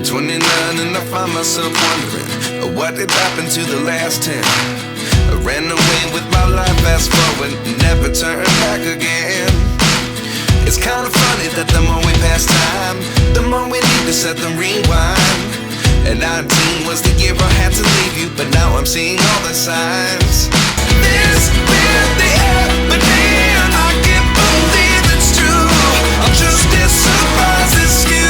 29 and I find myself wondering what did happen to the last 10. I ran away with my life, fast forward, never turn back again. It's kind of funny that the more we pass time, the more we need to set the rewind. And 19 was the year I had to leave you, but now I'm seeing all the signs. This been the happening, I can't believe it's true. I'm just as surprised as you.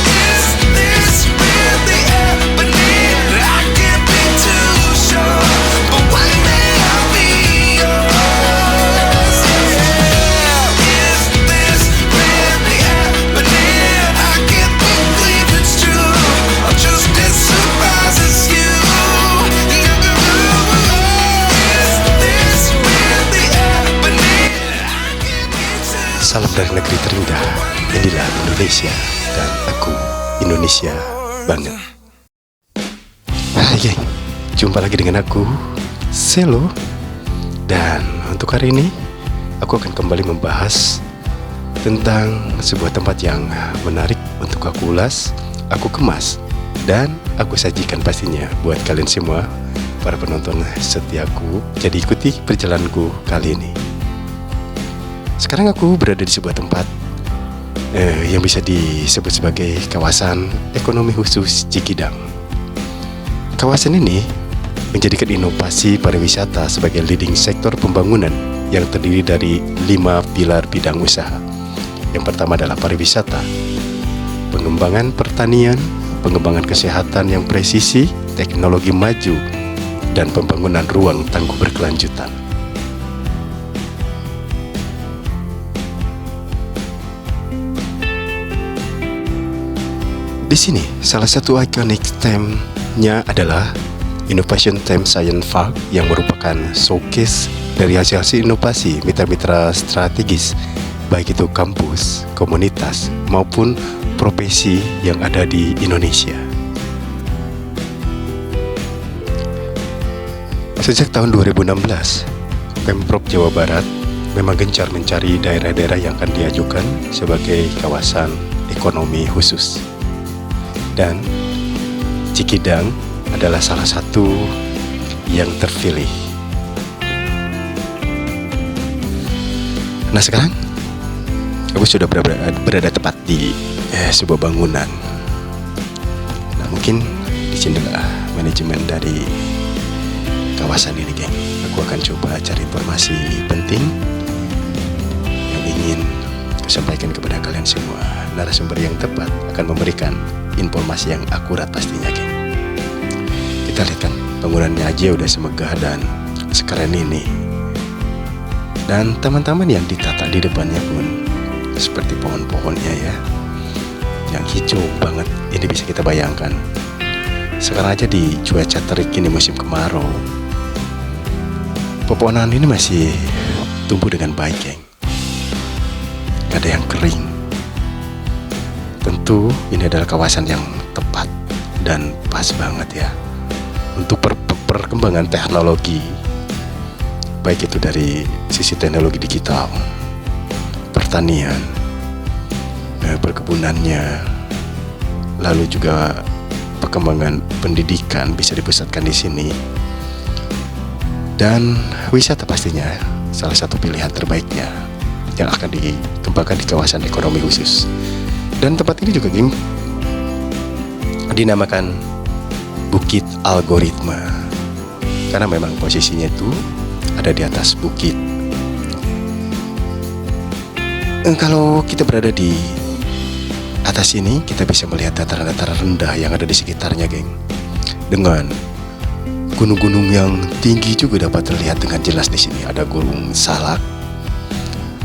Is this really happening? I can't be too sure, but one day I'll be yours. Yeah. Is this really happening? I can't believe it's true. I'm just as surprised as you. Salam dari negeri terindah, inilah Indonesia, dan aku Indonesia banget. Hai geng, jumpa lagi dengan aku, Selo. Dan untuk hari ini, aku akan kembali membahas tentang sebuah tempat yang menarik untuk aku ulas, aku kemas, dan aku sajikan pastinya buat kalian semua, para penonton setiaku. Jadi ikuti perjalananku kali ini. Sekarang aku berada di sebuah tempat yang bisa disebut sebagai kawasan ekonomi khusus Cikidang. Kawasan ini menjadikan inovasi pariwisata sebagai leading sektor pembangunan yang terdiri dari 5 pilar bidang usaha. Yang pertama adalah pariwisata, pengembangan pertanian, pengembangan kesehatan yang presisi, teknologi maju, dan pembangunan ruang tangguh berkelanjutan. Di sini, salah satu ikonik theme-nya adalah Innovation Theme Science Park yang merupakan showcase dari hasil-hasil inovasi mitra-mitra strategis, baik itu kampus, komunitas, maupun profesi yang ada di Indonesia. Sejak tahun 2016, Pemprov Jawa Barat memang gencar mencari daerah-daerah yang akan diajukan sebagai kawasan ekonomi khusus. Dan Cikidang adalah salah satu yang terpilih. Nah sekarang aku sudah berada tepat di sebuah bangunan. Nah mungkin di sinilah manajemen dari kawasan ini, geng. Aku akan coba cari informasi penting yang ingin sampaikan kepada kalian semua. Narasumber yang tepat akan memberikan informasi yang akurat pastinya, geng. Kita lihat kan, bangunannya aja udah semegah dan sekeren ini. Dan teman-teman yang ditata di depannya pun seperti pohon-pohonnya ya, yang hijau banget. Ini bisa kita bayangkan. Sekarang aja di cuaca terik ini musim kemarau, pepohonan ini masih tumbuh dengan baik, geng. Gak ada yang kering. Tentu ini adalah kawasan yang tepat dan pas banget ya untuk perkembangan teknologi, baik itu dari sisi teknologi digital, pertanian, perkebunannya, lalu juga perkembangan pendidikan bisa dipusatkan di sini, dan wisata pastinya salah satu pilihan terbaiknya yang akan dikembangkan di kawasan ekonomi khusus. Dan tempat ini juga, geng, dinamakan Bukit Algoritma karena memang posisinya itu ada di atas bukit. Kalau kita berada di atas ini, kita bisa melihat dataran-dataran rendah yang ada di sekitarnya, geng. Dengan gunung-gunung yang tinggi juga dapat terlihat dengan jelas di sini. Ada Gunung Salak,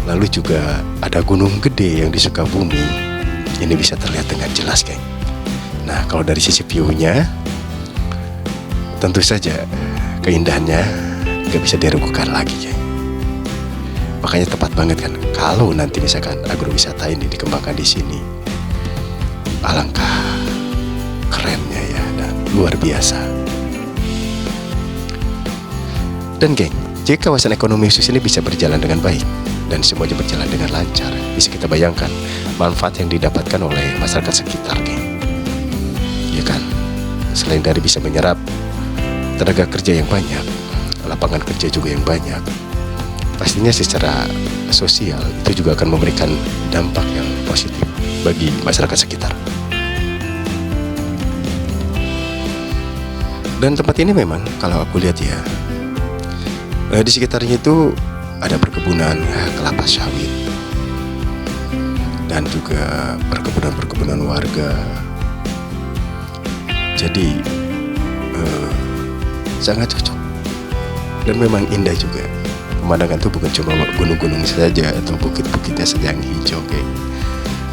lalu juga ada gunung gede yang di Sukabumi. Ini bisa terlihat dengan jelas, geng. Nah, kalau dari sisi view-nya, tentu saja keindahannya gak bisa diragukan lagi, geng. Makanya tepat banget kan kalau nanti misalkan agrowisata ini dikembangkan di sini. Alangkah kerennya ya, dan luar biasa. Dan geng, jika kawasan ekonomi khusus ini bisa berjalan dengan baik, dan semuanya berjalan dengan lancar, bisa kita bayangkan manfaat yang didapatkan oleh masyarakat sekitar, geng. Ya kan, selain dari bisa menyerap tenaga kerja yang banyak, lapangan kerja juga yang banyak, pastinya secara sosial itu juga akan memberikan dampak yang positif bagi masyarakat sekitar. Dan tempat ini memang kalau aku lihat ya, di sekitarnya itu ada perkebunan kelapa sawit dan juga perkebunan warga. Jadi sangat cocok dan memang indah juga. Pemandangan itu bukan cuma gunung-gunung saja atau bukit-bukitnya saja yang hijau,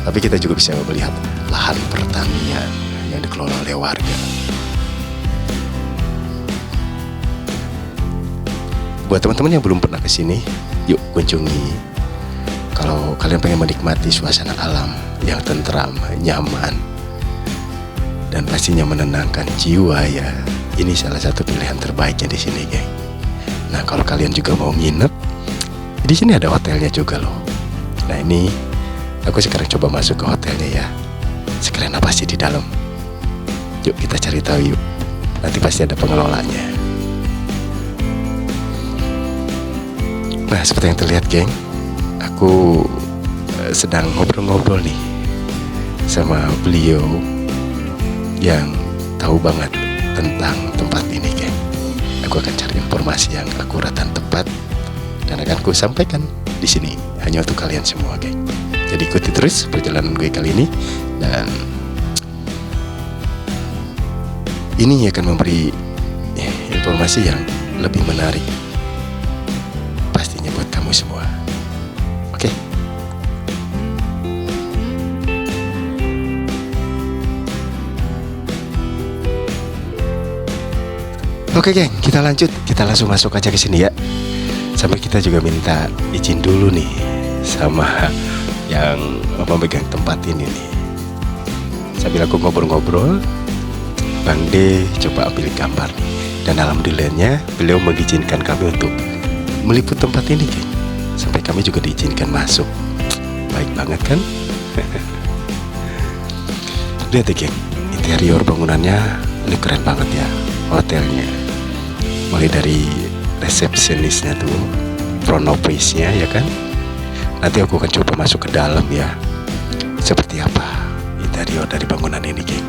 tapi kita juga bisa melihat lahan pertanian yang dikelola oleh warga. Buat teman-teman yang belum pernah ke sini, yuk kunjungi. Kalau kalian pengen menikmati suasana alam yang tentram, nyaman, dan pastinya menenangkan jiwa ya, ini salah satu pilihan terbaiknya di sini, geng. Nah, kalau kalian juga mau nginep, di sini ada hotelnya juga loh. Nah, ini aku sekarang coba masuk ke hotelnya ya. Sekalian apa sih di dalam? Yuk kita cari tahu yuk. Nanti pasti ada pengelolanya. Nah, seperti yang terlihat, geng, aku sedang ngobrol-ngobrol nih sama beliau yang tahu banget tentang tempat ini, geng. Aku akan cari informasi yang akurat dan tepat dan akan aku sampaikan di sini hanya untuk kalian semua, geng. Jadi ikuti terus perjalanan gue kali ini, dan ini akan memberi informasi yang lebih menarik pastinya buat kamu semua. Oke. Oke, geng, kita lanjut. Kita langsung masuk aja ke sini ya. Sampai kita juga minta izin dulu nih sama yang memegang tempat ini nih. Sambil aku ngobrol-ngobrol, Bang D coba ambil gambar nih. Dan alhamdulillahnya beliau mengizinkan kami untuk meliput tempat ini, geng. Sampai kami juga diizinkan masuk. Baik banget kan? Lihat ya, geng, interior bangunannya ini keren banget ya. Hotelnya mulai dari resepsionisnya tuh, front office-nya ya kan. Nanti aku akan coba masuk ke dalam ya, seperti apa interior dari bangunan ini, geng.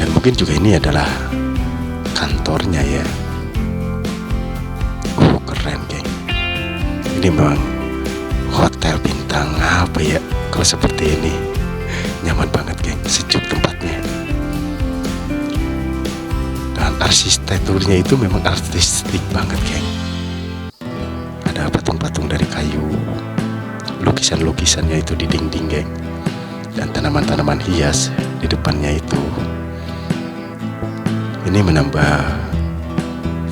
Dan mungkin juga ini adalah kantornya ya. Keren, geng. Ini memang hotel bintang apa ya kalau seperti ini. Nyaman banget, geng, sejuk tempatnya. Dan arsitekturnya itu memang artistik banget, geng. Ada patung-patung dari kayu, lukisan-lukisannya itu di dinding, geng. Dan tanaman-tanaman hias di depannya itu. Ini menambah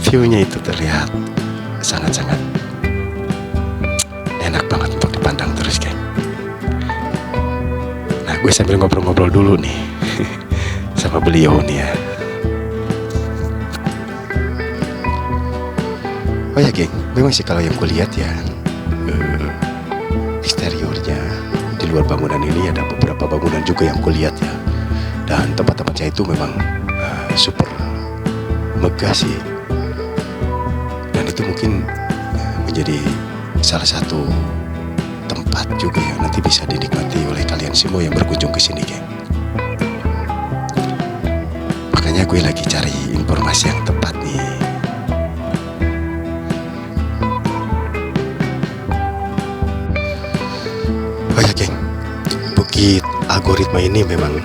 view-nya itu terlihat sangat-sangat enak banget untuk dipandang terus, geng. Nah, gue sambil ngobrol-ngobrol dulu nih sama beliau nih ya. Oh ya, geng, memang sih kalau yang gue lihat ya, eksteriornya di luar bangunan ini ada beberapa bangunan juga yang gue lihat ya. Dan tempat-tempatnya itu memang super megah sih. Dan itu mungkin menjadi salah satu tempat juga yang nanti bisa dinikmati oleh kalian semua yang berkunjung ke sini, geng. Makanya gue lagi cari informasi yang tepat nih. Oh ya, geng, Bukit Algoritma ini memang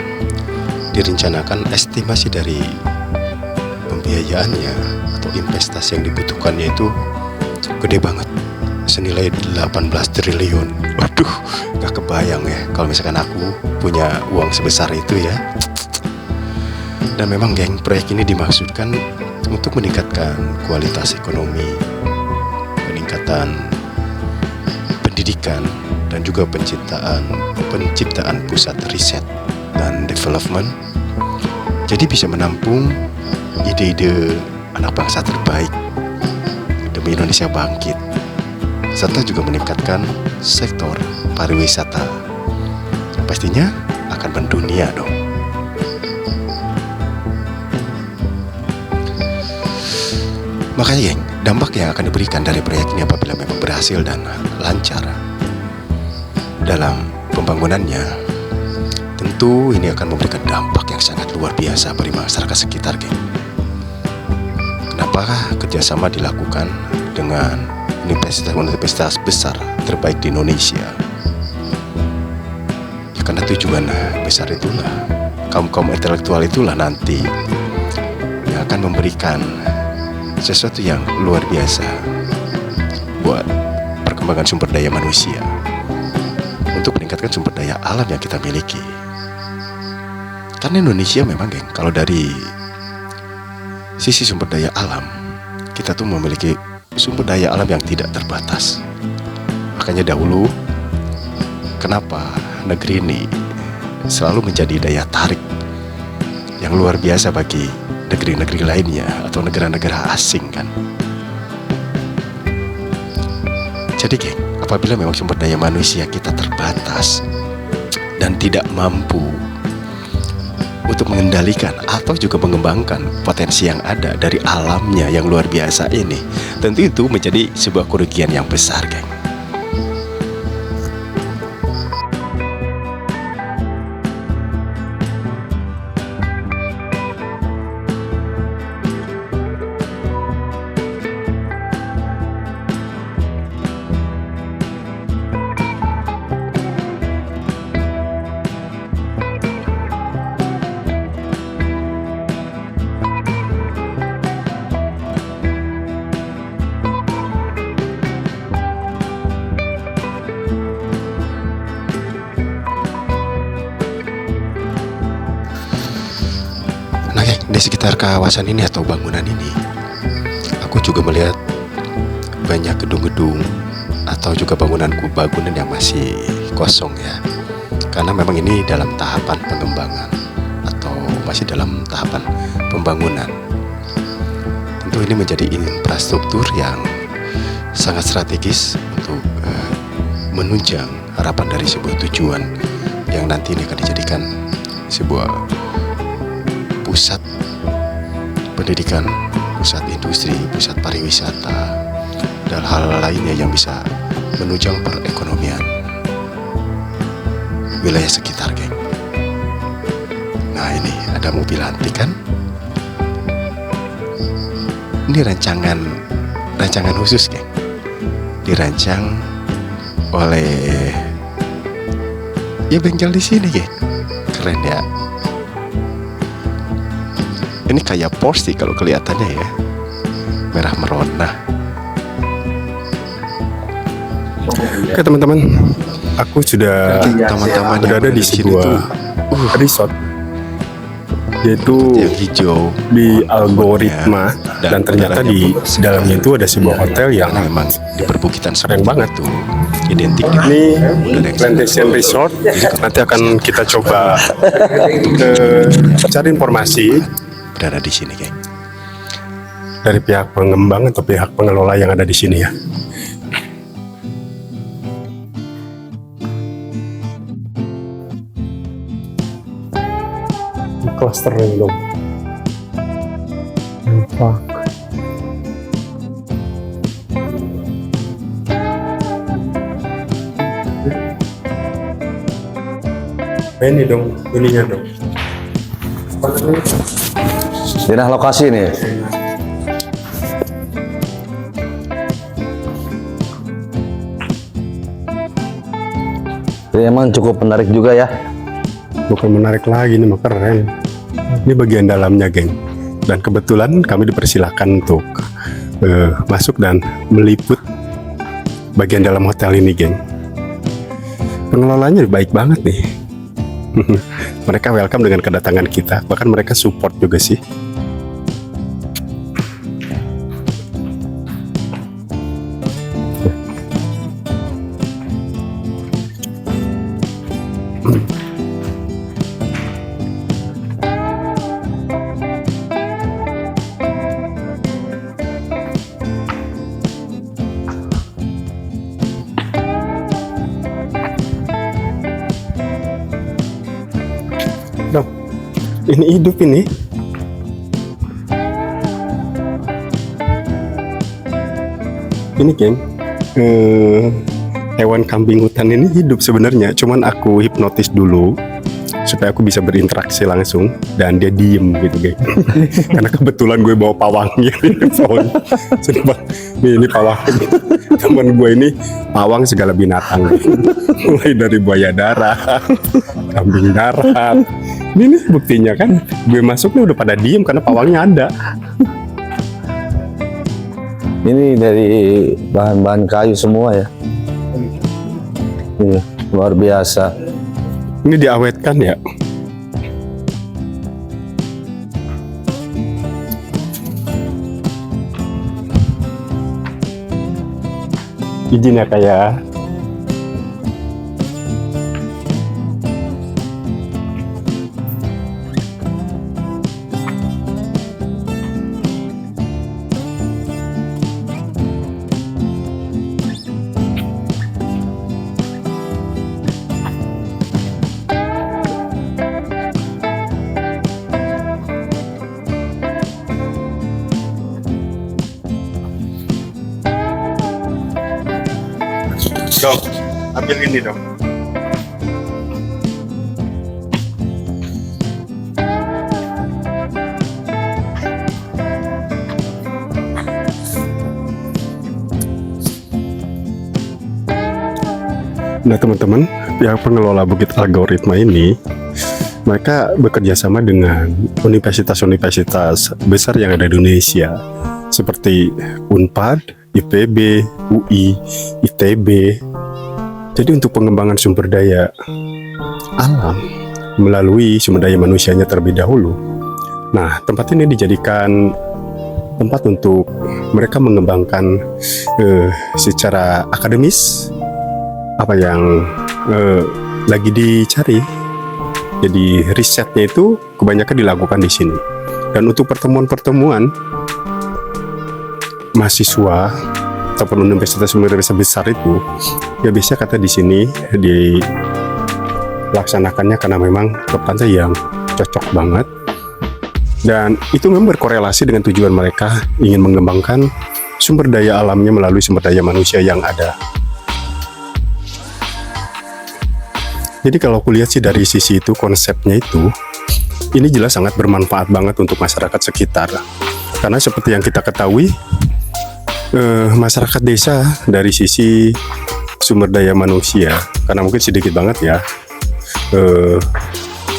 direncanakan estimasi dari pembiayaannya atau investasi yang dibutuhkannya itu gede banget, senilai 18 triliun. Waduh, gak kebayang ya kalau misalkan aku punya uang sebesar itu ya. Dan memang, geng, proyek ini dimaksudkan untuk meningkatkan kualitas ekonomi, peningkatan pendidikan, dan juga penciptaan pusat riset dan development. Jadi bisa menampung ide-ide anak bangsa terbaik demi Indonesia bangkit. serta juga meningkatkan sektor pariwisata. Pastinya akan mendunia dong. Makanya geng, dampak yang akan diberikan dari proyek ini apabila memang berhasil dan lancar dalam pembangunannya, tentu ini akan memberikan dampak yang sangat luar biasa bagi masyarakat sekitar geng. Kenapa kerjasama dilakukan dengan universitas besar terbaik di Indonesia? Ya, karena tujuan besar itulah, kaum intelektual itulah nanti yang akan memberikan sesuatu yang luar biasa buat perkembangan sumber daya manusia, untuk meningkatkan sumber daya alam yang kita miliki. Karena Indonesia memang geng, kalau dari sisi sumber daya alam, kita tuh memiliki sumber daya alam yang tidak terbatas. Makanya dahulu, kenapa negeri ini selalu menjadi daya tarik yang luar biasa bagi negeri-negeri lainnya atau negara-negara asing kan. Jadi geng, apabila memang sumber daya manusia kita terbatas dan tidak mampu untuk mengendalikan atau juga mengembangkan potensi yang ada dari alamnya yang luar biasa ini, tentu itu menjadi sebuah kerugian yang besar geng. Di sekitar kawasan ini atau bangunan ini, aku juga melihat banyak gedung-gedung atau juga bangunan yang masih kosong ya. Karena memang ini dalam tahapan pengembangan atau masih dalam tahapan pembangunan. Tentu ini menjadi infrastruktur yang sangat strategis untuk menunjang harapan dari sebuah tujuan yang nanti ini akan dijadikan sebuah pusat pendidikan, pusat industri, pusat pariwisata, dan hal lainnya yang bisa menunjang perekonomian wilayah sekitar geng. Nah ini ada mobil antik kan? Ini rancangan khusus geng, dirancang oleh ya bengkel di sini geng. Keren ya. Ini kayak Porsche sih kalau kelihatannya ya, merah merona. Oke teman-teman, aku sudah berada di sebuah resort, yaitu yang hijau di Algoritma, dan ternyata di dalamnya itu ada sebuah hotel yang memang di perbukitan keren banget tuh, identik ini Plantation Resort. Nanti akan kita coba cari informasi berada di sini geng, dari pihak pengembang atau pihak pengelola yang ada di sini ya. Clustering dong. Nampak. Ini dong, ininya dong. Pindah lokasi nih. Ini emang cukup menarik juga ya. Bukan menarik lagi, ini mah keren. Ini bagian dalamnya geng. Dan kebetulan kami dipersilahkan untuk masuk dan meliput bagian dalam hotel ini geng. Pengelolanya baik banget nih. Mereka welcome dengan kedatangan kita. Bahkan mereka support juga sih. Dong, ini hidup ini. Ini geng, hewan kambing hutan ini hidup sebenarnya. Cuman aku hipnotis dulu supaya aku bisa berinteraksi langsung dan dia diem gitu geng. Karena kebetulan gue bawa pawangnya. Ini pawang. Teman gue ini pawang segala binatang. Mulai dari buaya darat, kambing darat. Ini nih buktinya kan. Gue masuk nih udah pada diem karena pawangnya ada. Ini dari bahan-bahan kayu semua ya. Ini luar biasa. Ini diawetkan ya. Izin ya kayak. Dong, ambil ini dong. Nah teman-teman, pihak pengelola Bukit Algoritma ini, mereka bekerja sama dengan universitas-universitas besar yang ada di Indonesia, seperti Unpad, IPB, UI, ITB. Jadi untuk pengembangan sumber daya alam melalui sumber daya manusianya terlebih dahulu. Nah, tempat ini dijadikan tempat untuk mereka mengembangkan secara akademis apa yang lagi dicari. Jadi risetnya itu kebanyakan dilakukan di sini. Dan untuk pertemuan-pertemuan mahasiswa ataupun universitas besar itu, ya bisa kata di sini dilaksanakannya karena memang tempatnya yang cocok banget. Dan itu memang berkorelasi dengan tujuan mereka ingin mengembangkan sumber daya alamnya melalui sumber daya manusia yang ada. Jadi kalau aku lihat sih dari sisi itu, konsepnya itu, ini jelas sangat bermanfaat banget untuk masyarakat sekitar. Karena seperti yang kita ketahui, masyarakat desa dari sisi sumber daya manusia, karena mungkin sedikit banget ya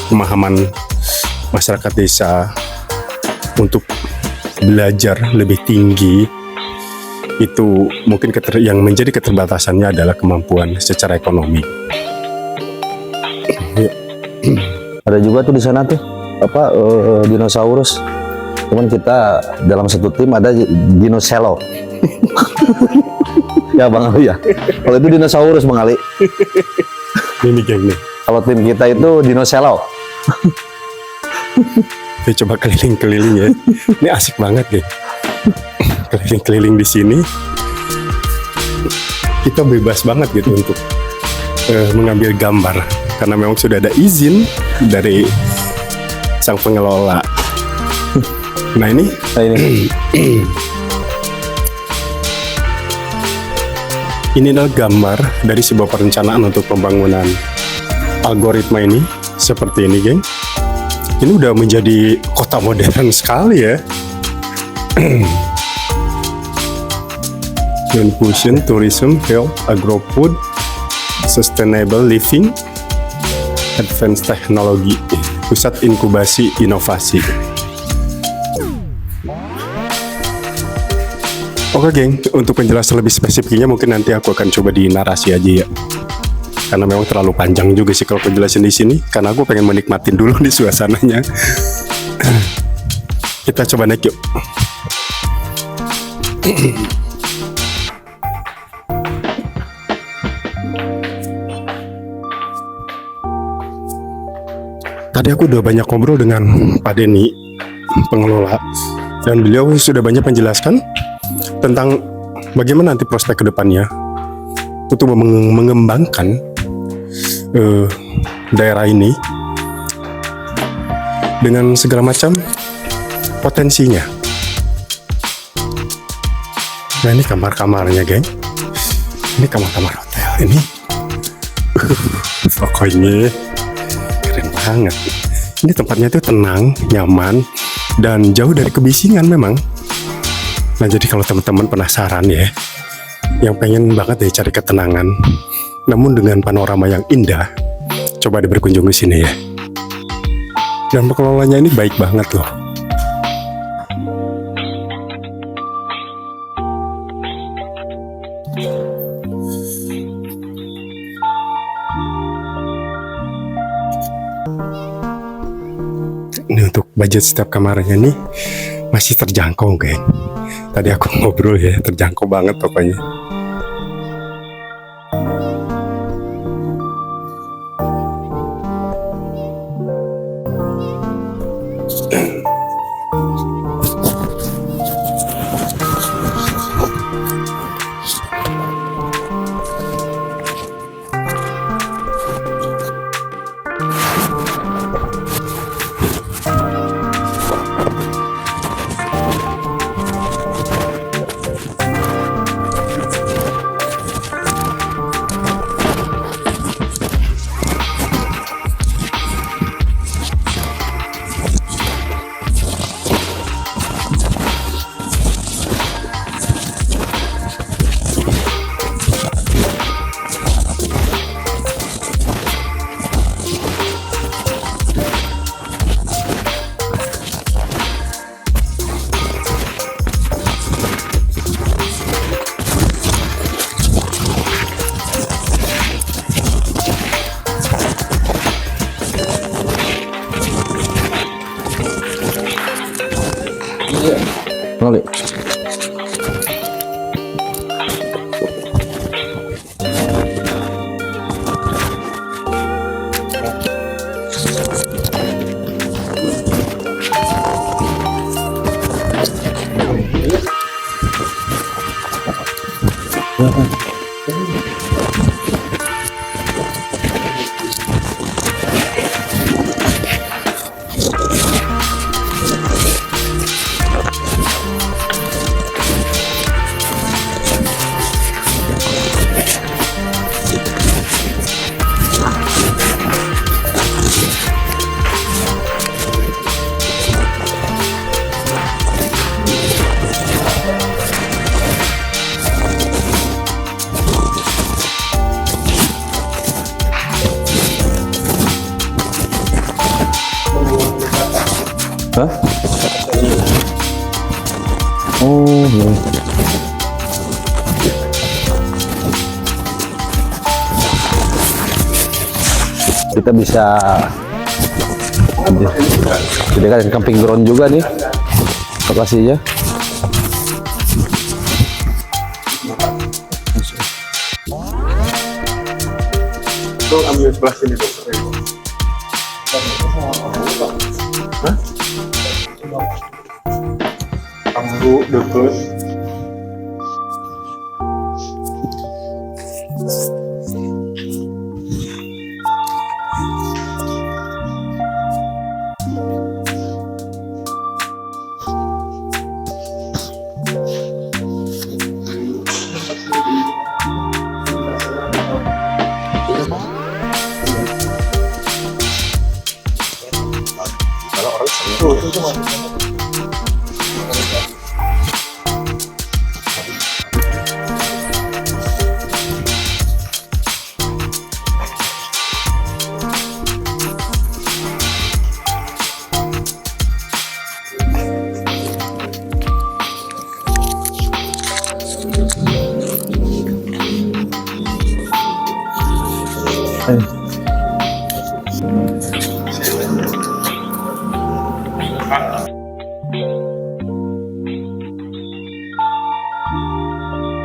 pemahaman masyarakat desa untuk belajar lebih tinggi, itu mungkin yang menjadi keterbatasannya adalah kemampuan secara ekonomi. Ada juga tuh di sana tuh apa dinosaurus. Cuman kita dalam satu tim ada dinoselo. Ya Bang Ali ya. Kalau itu dinosaurus Bang Ali. Ini geng nih. Kalau tim kita itu dinoselo. Saya coba keliling-keliling ya. Ini asik banget geng. Keliling-keliling di sini. Kita bebas banget gitu untuk mengambil gambar. Karena memang sudah ada izin dari sang pengelola. Nah ini. Ini adalah gambar dari sebuah perencanaan untuk pembangunan algoritma ini. Seperti ini geng. Ini udah menjadi kota modern sekali ya. Inclusion, tourism, health, agrofood, sustainable living, advanced technology, pusat inkubasi inovasi. Oke geng, untuk penjelasan lebih spesifiknya mungkin nanti aku akan coba di narasi aja ya. Karena memang terlalu panjang juga sih kalau penjelasan di sini. Karena aku pengen menikmatin dulu di suasananya. Kita coba naik yuk. Tadi aku udah banyak ngobrol dengan Pak Denny, pengelola, dan beliau sudah banyak menjelaskan tentang bagaimana nanti prospek kedepannya untuk mengembangkan daerah ini dengan segala macam potensinya. Nah, ini kamar-kamarnya, geng. Ini kamar-kamar hotel ini. Pokoknya keren banget. Ini tempatnya tuh tenang, nyaman, dan jauh dari kebisingan memang. Nah, jadi kalau teman-teman penasaran ya, yang pengen banget deh cari ketenangan, namun dengan panorama yang indah, coba deh berkunjung ke sini ya. Dan pengelolanya ini baik banget loh. Ini untuk budget setiap kamarnya nih masih terjangkau, geng. Tadi aku ngobrol ya, terjangkau banget pokoknya. Nolih. Hah? Oh, iya. Kita bisa jadikan camping ground juga nih lokasinya. Tuh ambil sebelah sini tuh. Hah? Kamu deket.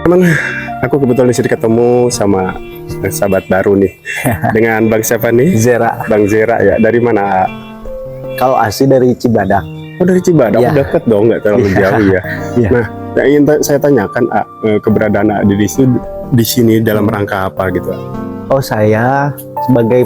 Teman, aku kebetulan di sini ketemu sama sahabat baru nih. Dengan Bang siapa nih? Zera. Bang Zera ya. Dari mana? Kalau asli dari Cibadak. Oh, dari Cibadak. Ya. Deket dong, nggak terlalu jauh ya. Ya. Nah, yang ingin saya tanyakan, keberadaan di sini dalam rangka apa gitu? Oh, saya sebagai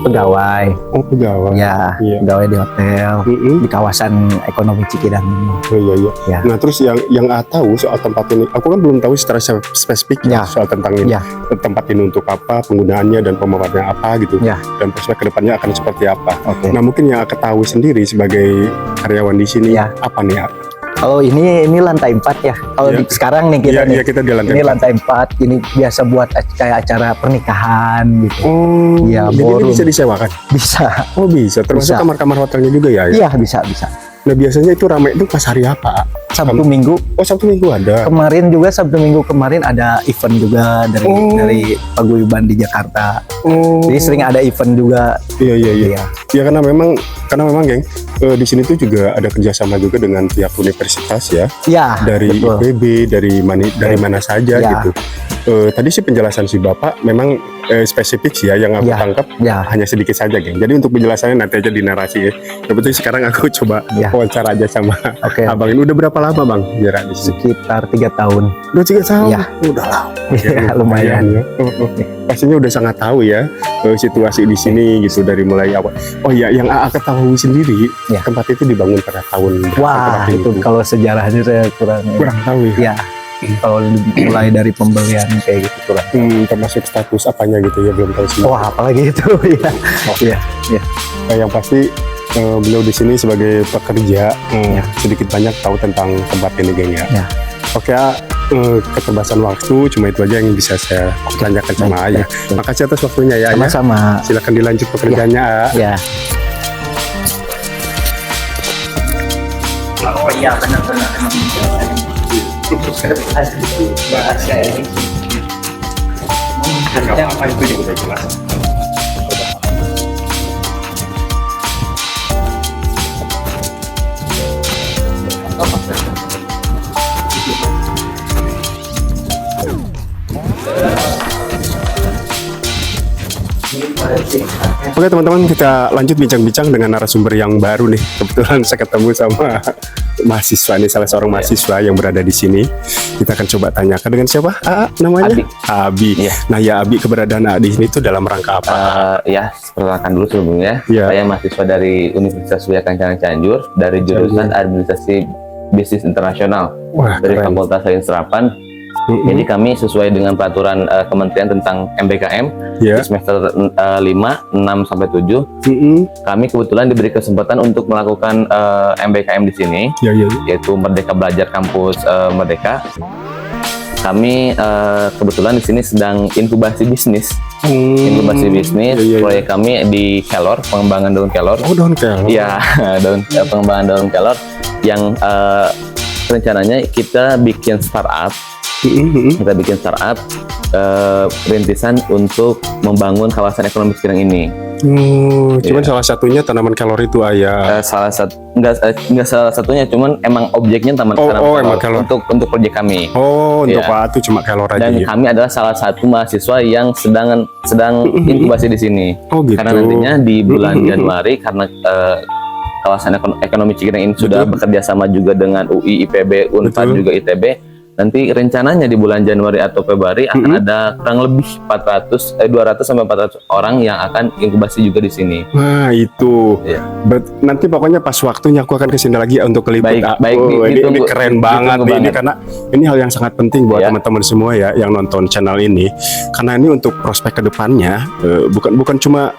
pegawai. Oh, pegawai. Ya, Iya. pegawai di hotel Mm-mm. di kawasan ekonomi Cikidang ini. Oh iya iya. Ya. Nah terus yang A tahu soal tempat ini, aku kan belum tahu secara spesifik Ya. soal tentang ini. Ya. Tempat ini untuk apa, penggunaannya dan pemanfaatnya apa gitu. Ya. Dan prospek kedepannya akan seperti apa. Oke. Nah mungkin yang aku tahu sendiri sebagai karyawan di sini Ya. apa nih? Oh, ini lantai 4 ya. Kalau Ya. sekarang nih kita Iya nih. iya kita di lantai Ini 4. lantai 4. Ini biasa buat kayak acara pernikahan gitu. Oh, Iya, jadi ini ballroom. bisa disewakan? Bisa. Oh bisa, termasuk Bisa. kamar-kamar hotelnya juga ya? Iya, bisa. Nah biasanya itu ramai itu pas hari apa? Sabtu Minggu. Oh Sabtu Minggu ada? Kemarin juga Sabtu Minggu kemarin ada event juga dari paguyuban di Jakarta. Oh, Jadi sering ada event juga. iya iya iya. Iya. Ya karena memang geng, di sini tuh juga ada kerjasama juga dengan pihak universitas ya, Ya, dari betul. IPB, dari mana saja Ya. gitu. Tadi sih penjelasan si Bapak memang spesifik sih ya, yang aku Ya. tangkap Ya. hanya sedikit saja geng. Jadi untuk penjelasannya nanti aja di narasi ya. Yang penting sekarang aku coba Ya. wawancara aja sama Oke. Abang ini. Udah berapa lama Bang jarak di sini? Sekitar 3 tahun. Udah 3 tahun? Ya. Udah lama. Ya, lumayan. ya. Pastinya udah sangat tahu ya situasi di sini gitu dari mulai awal. Oh iya, yang AA ketahui sendiri Ya. tempat itu dibangun pada tahun berapa? Wah, tempat ini? itu kalau sejarahnya saya kurang. kurang tahu ya. Ya. Kalau mulai dari pembelian kayak gitu kurang. Termasuk status apanya gitu ya belum tahu sih. Wah, apalagi itu ya. Iya. Yang pasti beliau di sini sebagai pekerja Ya. sedikit banyak tahu tentang tempat ini geng ya. Ya. Oke, keterbatasan waktu cuma itu aja yang bisa saya tanyakan sama Baik, Ayah. baik. Makasih atas waktunya ya. Ayah. Sama-sama. Silakan dilanjut pekerjaannya. A. Ya. Oh iya, benar-benar bahasa ini. Apa itu juga udah jelas. Oke teman-teman, kita lanjut bincang-bincang dengan narasumber yang baru nih. Kebetulan saya ketemu sama mahasiswa nih, salah seorang mahasiswa yang berada di sini. Kita akan coba tanyakan dengan siapa? Namanya? Abi. Abi. Iya. Nah ya Abi, keberadaan A di sini itu dalam rangka apa? Ya, perkenalkan dulu sebelumnya. Iya. Saya mahasiswa dari Universitas Surya Kencana Cianjur dari jurusan Administrasi Bisnis Internasional Wah, dari keren. Fakultas Sains Serapan. Jadi kami sesuai dengan peraturan Kementerian tentang MBKM Ya. di semester 5, 6 sampai 7, kami kebetulan diberi kesempatan untuk melakukan MBKM di sini, Ya, ya. yaitu Merdeka Belajar Kampus Merdeka. Kami kebetulan di sini sedang inkubasi bisnis. Inkubasi bisnis, Iya, iya, iya. proyek kami di kelor, pengembangan daun kelor. Oh, daun kelor. Iya, pengembangan daun kelor yang rencananya kita bikin startup. Kita bikin startup rintisan untuk membangun kawasan ekonomi Cikidang ini. Cuman salah satunya tanaman kelor itu Ayah. Salah satu enggak salah satunya, cuman emang objeknya tanaman emang kelor. untuk proyek kami. Oh, untuk Iya. itu cuma kelor aja Dan ya. kami adalah salah satu mahasiswa yang sedang inkubasi di sini. Oh, gitu. Karena nantinya di bulan Januari, karena kawasan ekonomi Cikidang ini sudah bekerja sama juga dengan UI, IPB, Unpad, Betul. juga ITB. Nanti rencananya di bulan Januari atau Februari akan ada kurang lebih 200 sampai 400 orang yang akan inkubasi juga di sini. Wah, itu. Iya. Nanti pokoknya pas waktunya aku akan kesini lagi untuk keliput. Baik, Ah, baik, oh, ini ditunggu- keren ditunggu banget nih. Ini banget. karena ini hal yang sangat penting buat Iya. teman-teman semua ya yang nonton channel ini. Karena ini untuk prospek kedepannya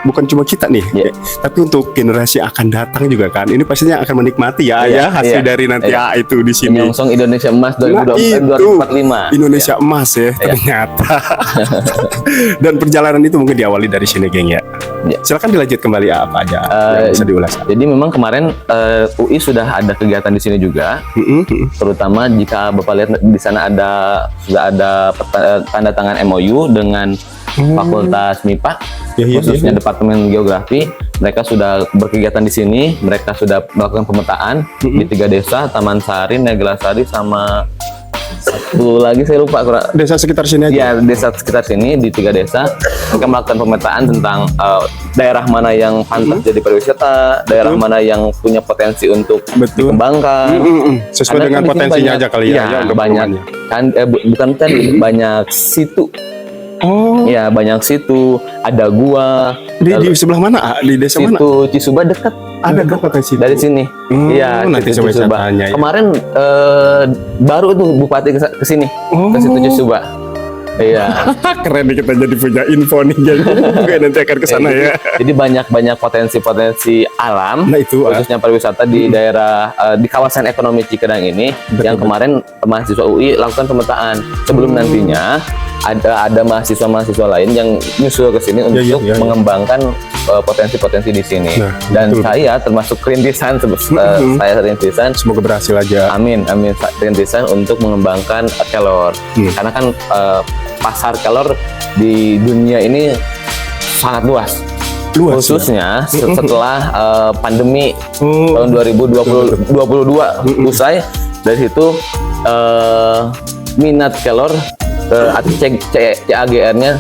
bukan cuma kita nih, Iya. tapi untuk generasi akan datang juga kan. Ini pastinya akan menikmati ya, Iya, ya hasil iya. dari nanti Iya. itu di sini. Menyongsong Indonesia Emas Nah, 2045. Indonesia emas ya ternyata. Dan perjalanan itu mungkin diawali dari sini geng ya. Ya. Silakan dilanjut kembali apa aja yang bisa diulas. Jadi memang kemarin UI sudah ada kegiatan di sini juga, terutama jika Bapak lihat di sana sudah ada tanda tangan MOU dengan Fakultas MIPA, Ya, ya, khususnya ya. Departemen Geografi. Mereka sudah berkegiatan di sini, mereka sudah melakukan pemetaan di 3 desa, Taman Sari, Neglasari, sama satu lagi saya lupa kurang. Desa sekitar sini aja. Ya, desa sekitar sini di 3 desa mereka melakukan pemetaan tentang daerah mana yang pantas jadi pariwisata, daerah mana yang punya potensi untuk Betul. dikembangkan. Sesuai Karena dengan kan di sini potensinya banyak- aja kali ya. Iya, untuk banyak perumahannya. kan bukan tadi banyak situ Oh, Ya banyak situ, ada gua. di sebelah mana? Di desa mana? Situ Cisuba dekat. Ada berapa ke situ? Dari sini. Iya, nanti situ coba saya Cisuba. tanya ya. Kemarin baru tuh Bupati ke sini, ke situ Cisuba. Iya. Keren nih kita jadi punya info nih, jadi nanti akan ke sana ya. Jadi banyak potensi-potensi alam, Nah, itu, khususnya pariwisata di daerah di kawasan ekonomi Cikadang ini, yang kemarin mahasiswa UI lakukan pemetaan. Sebelum nantinya ada mahasiswa lain yang nyusul ke sini untuk ya. mengembangkan potensi-potensi di sini. Nah, Dan betul. saya termasuk rintisan, saya rintisan. Semoga berhasil aja. Amin, rintisan untuk mengembangkan kelor. Karena kan pasar kelor di dunia ini sangat luas. Luas, Khususnya setelah pandemi Oh. tahun 2022 usai, dari situ minat kelor atau CAGR-nya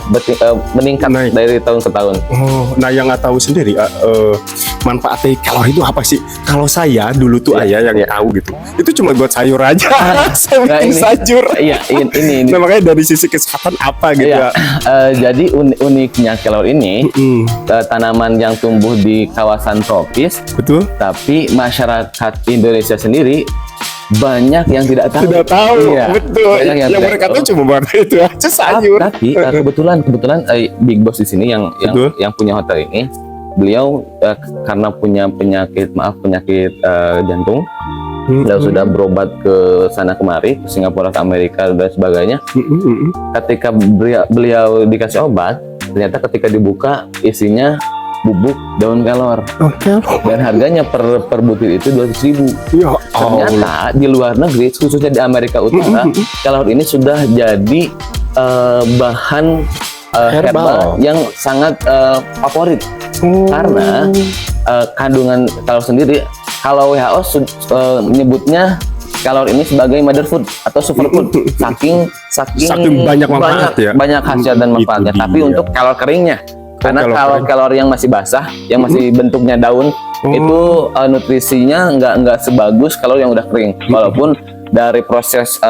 meningkat Naik. dari tahun ke tahun. Oh, nah yang nggak tahu sendiri manfaatnya kelor itu apa sih? Kalau saya dulu tuh ayah yang tahu gitu, itu cuma buat sayur aja. Saya Nah, bikin ini- sayur. Iya, ini. Nah makanya dari sisi kesehatan apa gitu Iya, ya? jadi uniknya kelor ini tanaman yang tumbuh di kawasan tropis, Betul? tapi masyarakat Indonesia sendiri banyak yang tidak tahu. Tidak tahu, Iya, betul. banyak Yang tidak mereka tahu. tuh cuma buat itu aja sayur. Tapi kebetulan Big Boss di sini yang Betul. punya hotel ini, beliau karena punya penyakit jantung, beliau sudah berobat ke sana kemari, ke Singapura, ke Amerika dan sebagainya. Ketika beliau dikasih obat, ternyata ketika dibuka isinya bubuk daun kelor, dan harganya per butir itu 200.000. Ya Ternyata di luar negeri, khususnya di Amerika Utara, kelor ini sudah jadi bahan herbal yang sangat favorit. Karena kandungan kelor sendiri, kalau WHO menyebutnya kelor ini sebagai mother food atau superfood, saking banyak manfaat ya. banyak khasiat dan Itu manfaatnya. Tapi dia. untuk kelor keringnya, karena kelor kalau kering. kelor yang masih basah, yang masih bentuknya daun, itu nutrisinya nggak sebagus kalau yang udah kering. Walaupun dari proses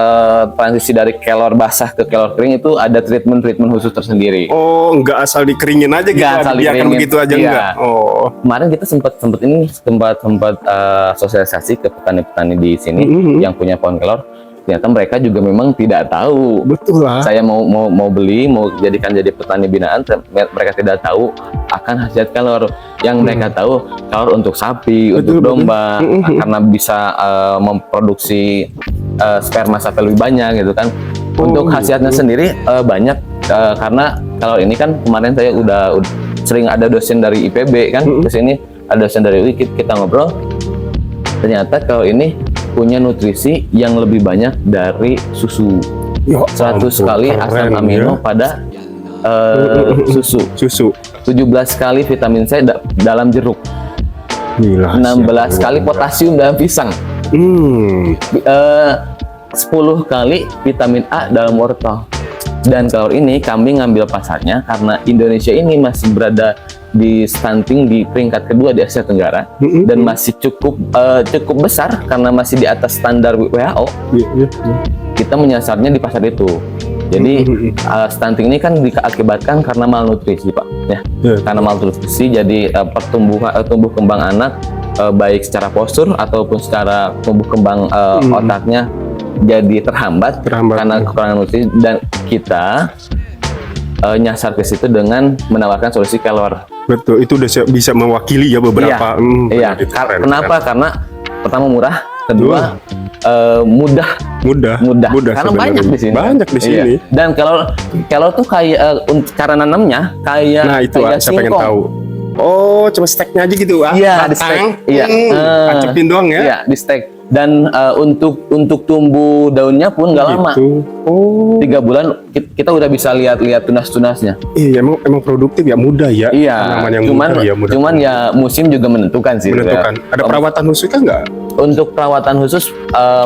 transisi dari kelor basah ke kelor kering itu ada treatment khusus tersendiri. Oh, nggak asal dikeringin aja gitu, Nggak asal dibiarkan dikeringin. begitu aja Iya. enggak? Oh, Kemarin kita sempat sosialisasi ke petani-petani di sini yang punya pohon kelor. Ternyata mereka juga memang tidak tahu. betul lah. Saya mau beli, mau jadikan jadi petani binaan, mereka tidak tahu akan khasiat kelor. Yang mereka tahu kelor untuk sapi, untuk domba, karena bisa memproduksi sperma sampai lebih banyak gitu kan. Untuk khasiatnya sendiri banyak, karena kelor ini kan kemarin saya udah sering ada dosen dari IPB kan ke sini, ada dosen dari UI, kita ngobrol. Ternyata kelor ini punya nutrisi yang lebih banyak dari susu. Ya 100 ampun, kali keren asam ya. amino pada susu. Susu. 17 kali vitamin C dalam jeruk. Gila. 16 kali potasium dalam pisang. 10 kali vitamin A dalam wortel. Dan kelor ini kami ngambil pasarnya karena Indonesia ini masih berada di stunting di peringkat kedua di Asia Tenggara, dan masih cukup besar karena masih di atas standar WHO. Kita menyasarnya di pasar itu. Jadi stunting ini kan diakibatkan karena malnutrisi, Pak. Ya, karena malnutrisi jadi tumbuh kembang anak baik secara postur ataupun secara tumbuh kembang otaknya jadi terhambat karena kekurangan nutrisi, dan kita nyasar ke situ dengan menawarkan solusi kelor. Betul, itu udah bisa mewakili ya beberapa. Iya. Kenapa? Karena pertama murah, kedua mudah. Karena sebenarnya. banyak di sini. Banyak di sini. Iya. Dan kelor tuh kayak cara nanamnya kayak Nah itu kayak saya pengen singkong. tahu. Oh, cuma steknya aja gitu ah? Iya, di Batang. stek. Iya. Tacepin doang ya? Iya, di stek. Dan untuk tumbuh daunnya pun nggak lama. Gitu. Oh. 3 bulan kita udah bisa lihat tunas-tunasnya. Iya, emang produktif ya, mudah ya. Iya. Tanaman yang Cuman mudah ya, mudah. cuman ya musim juga menentukan sih. Menentukan. Ada perawatan khususnya nggak? Untuk perawatan khusus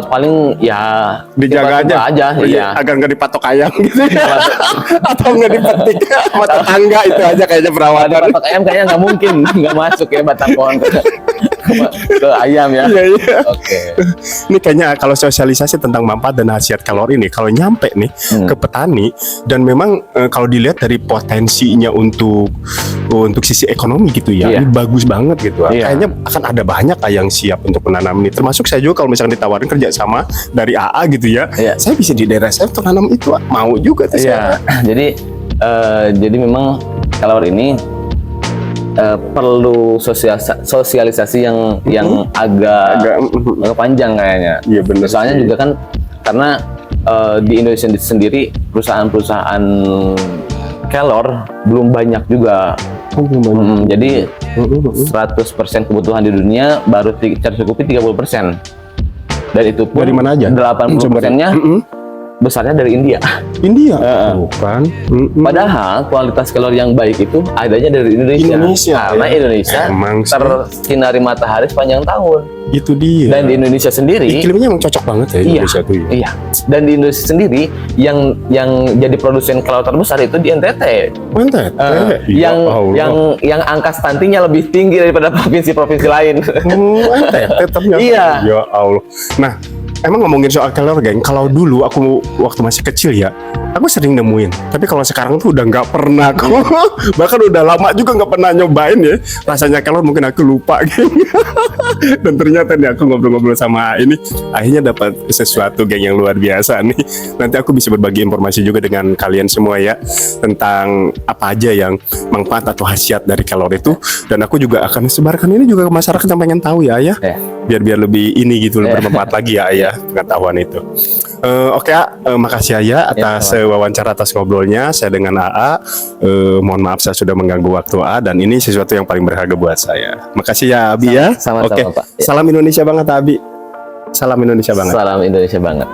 paling ya Dijaga aja. Iya. Agar nggak dipatok ayam gitu ya. Atau nggak dipetik sama tetangga, itu aja kayaknya perawatan. Patok ayam kayaknya nggak mungkin, nggak masuk ya batang pohon. ke ayam ya. Iya, iya. Oke. Ini kayaknya kalau sosialisasi tentang manfaat dan khasiat kalori ini kalau nyampe nih ke petani dan memang kalau dilihat dari potensinya untuk sisi ekonomi gitu ya, Iya. ini bagus banget gitu. Iya. Kayaknya akan ada banyak yang siap untuk menanam ini. Termasuk saya juga kalau misalnya ditawarin kerjasama dari AA gitu ya, Iya. saya bisa di daerah saya untuk nanam itu, mau juga tuh Iya. saya. Jadi memang kalor ini perlu sosialisasi yang agak panjang kayaknya. Iya benar. Soalnya juga kan karena di Indonesia sendiri perusahaan-perusahaan kelor belum banyak juga. Jadi 100% kebutuhan di dunia baru tercukupi 30%. Dan itu pun Dari mana aja? 80%-nya besarnya dari India. India, Heeh. bukan? Padahal kualitas kelor yang baik itu adanya dari Indonesia. Karena ya. Indonesia Emang sih. tersinari matahari sepanjang tahun. Itu dia. Dan di Indonesia sendiri, iklimnya emang cocok banget ya Indonesia tuh. Ya. iya. Dan di Indonesia sendiri yang jadi produsen kelor terbesar itu di NTT. Mantap. Ya Allah. Yang angka stuntingnya lebih tinggi daripada provinsi-provinsi lain. NTT ternyata. Iya. Ya Allah. Nah, emang ngomongin soal kelor, geng. Kalau dulu aku waktu masih kecil ya, aku sering nemuin. Tapi kalau sekarang tuh udah nggak pernah. Bahkan udah lama juga nggak pernah nyobain ya. Rasanya kelor mungkin aku lupa, geng. Dan ternyata nih aku ngobrol-ngobrol sama ini, akhirnya dapat sesuatu, geng, yang luar biasa nih. Nanti aku bisa berbagi informasi juga dengan kalian semua ya tentang apa aja yang manfaat atau khasiat dari kelor itu. Dan aku juga akan sebarkan ini juga ke masyarakat yang pengen tahu ya, ayah. Biar lebih ini gitu, lebih bermanfaat lagi ya, ayah, pengetahuan itu. Oke, makasih Ayah atas wawancara, atas ngobrolnya saya dengan AA. Mohon maaf saya sudah mengganggu waktu AA, dan ini sesuatu yang paling berharga buat saya. Makasih ya Abi ya. Sama-sama, Oke. Pak. Salam Indonesia banget Abi. Salam Indonesia banget. Salam Indonesia banget.